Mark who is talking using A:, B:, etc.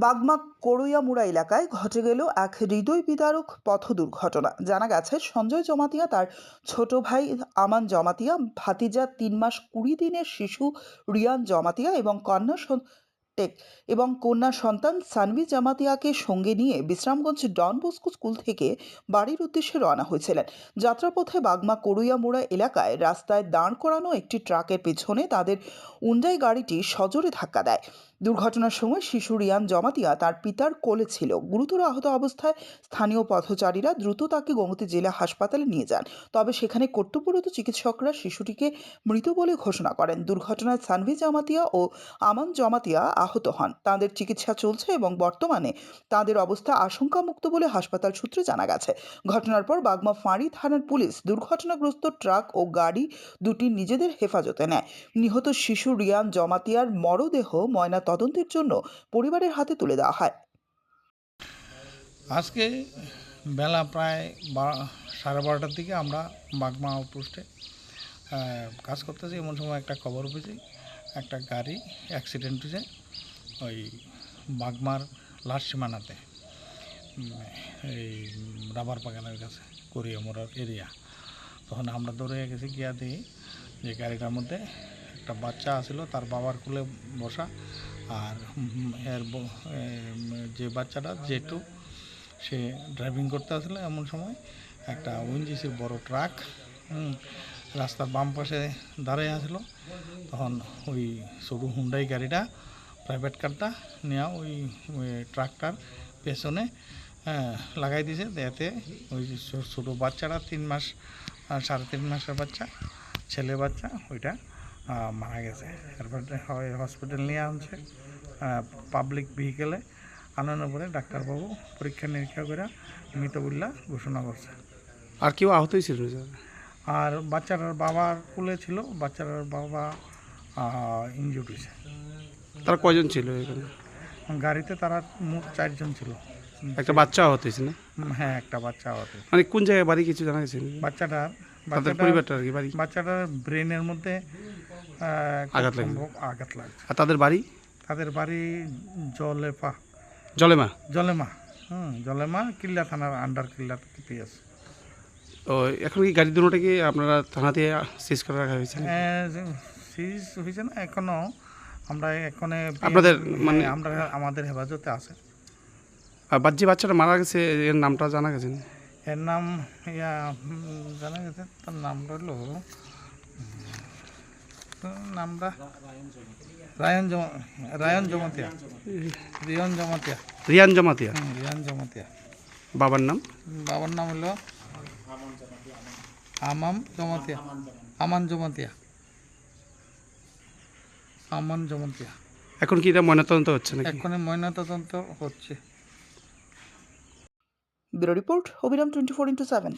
A: বাগমা করইয়ামুড়া এলাকায় ঘটে গেল এক হৃদয় বিদারক পথ দুর্ঘটনা। জানা গেছে, সঞ্জয় জমাতিয়া, তার ছোট ভাই আমান জমাতিয়া, ভাতিজা ৩ মাস ২০ দিনের শিশু রিয়ান জমাতিয়া এবং কন্যা সন্তান সানভি জমাতিয়াকে সঙ্গে নিয়ে বিশ্রামগঞ্জ ডন বস্কো স্কুল থেকে বাড়ির উদ্দেশ্যে রওনা হয়েছিলেন। যাত্রাপথে বাগমা করইয়ামুড়া এলাকায় রাস্তায় দাঁড় করানো একটি ট্রাকের পেছনে তাদের উন্ডাই গাড়িটি সজোরে ধাক্কা দেয়। দুর্ঘটনার সময় শিশু রিয়ান জমাতিয়া তার পিতার কোলে ছিল। গুরুতর আহত অবস্থায় স্থানীয় পথচারীরা দ্রুত তাকে গোমতী জেলা হাসপাতালে নিয়ে যান। তবে সেখানে কর্তব্যরত চিকিৎসকরা শিশুটিকে মৃত বলে ঘোষণা করেন। দুর্ঘটনায় সানভি জমাতিয়া ও আমান জমাতিয়া আহত হন। তাদের চিকিৎসা চলছে এবং বর্তমানে তাদের অবস্থা আশঙ্কামুক্ত বলে হাসপাতাল সূত্রে জানা গেছে। ঘটনার পর বাগমা ফাঁড়ি থানার পুলিশ দুর্ঘটনাগ্রস্ত ট্রাক ও গাড়ি দুটি নিজেদের হেফাজতে নেয়। নিহত শিশু রিয়ান জমাতিয়ার মরদেহ ময়না তদন্তের জন্য পরিবারের হাতে তুলে দেওয়া হয়।
B: আজকে বেলা প্রায় 12:30টার দিকে আমরা বাগমা আউটপোস্টে কাজ করতেছি। এমন সময় একটা খবর পেয়েছি, একটা গাড়ি অ্যাক্সিডেন্ট হয়েছে ওই বাগমার লাস্ট সীমানাতে, এই রাবার বাগানের কাছে করিয়ামুড়ার এরিয়া। তখন আমরা দৌড়ে গেছি, গিয়া দিই যে গাড়িটার মধ্যে একটা বাচ্চা আছিল, তার বাবার কোলে বসা, আর এর যে বাচ্চাটা যেটু সে ড্রাইভিং করতে আসলে। এমন সময় একটা ওএনজিসির বড় ট্রাক রাস্তার বাম পাশে দাঁড়িয়ে আসলো। তখন ওই ছোটো হুন্ডাই গাড়িটা, প্রাইভেট কারটা নেওয়া ওই ট্রাকটার পেছনে লাগাই দিয়েছে। এতে ওই ছোটো বাচ্চাটা 3 মাস 3.5 মাসের বাচ্চা, ছেলে বাচ্চা, ওইটা মারা গেছে। এরপর হসপিটাল নিয়ে আনছে পাবলিক ভেহিকেলে। আনানোর পরে ডাক্তারবাবু পরীক্ষা নিরীক্ষা করে মৃত বলে ঘোষণা করছে।
C: আর কেউ আহত হয়েছিল?
B: আর বাচ্চাটার বাবার কোলে ছিল, বাচ্চাটার বাবা ইনজুর্ড হয়েছে।
C: তারা কয়জন ছিল এখানে?
B: গাড়িতে তারা মোট 4 জন ছিল।
C: একটা বাচ্চা আহত হয়েছে না?
B: হ্যাঁ, একটা বাচ্চা আহত।
C: মানে কোন জায়গায় বাড়ি কিছু জানা গেছে?
B: বাচ্চাটার
C: পরিবারটা আর কি বাড়ি?
B: বাচ্চাটার ব্রেনের মধ্যে
C: আঘাত
B: লাগছে।
C: আর তাদের বাড়ি?
B: তাদের বাড়ি
C: জলেমা।
B: জলেমা কিল্লা থানার আন্ডার কিল্লা পিএস।
C: ও এখন কি গাড়ি দুটোটা কি আপনারা থানাতে সিজ করে রাখা হয়েছে?
B: সিজ হয়েছে না এখনো। আমরা এখন
C: আপনাদের মানে
B: আমরা আমাদের হেফাজতে আছে।
C: আর যে বাচ্চাটা মারা গেছে এর নামটা জানা গেছে?
B: এর নাম জানা গেছে, তার নাম রইল নামটা রিয়ান জমাতিয়া।
C: বাবার নাম
B: হলো আমান জমাতিয়া।
C: এখন কি এটা ময়নাতদন্ত হচ্ছে নাকি?
B: এখন ময়নাতদন্ত হচ্ছে।
A: ব্যুরো রিপোর্ট, অবিরাম 24x7।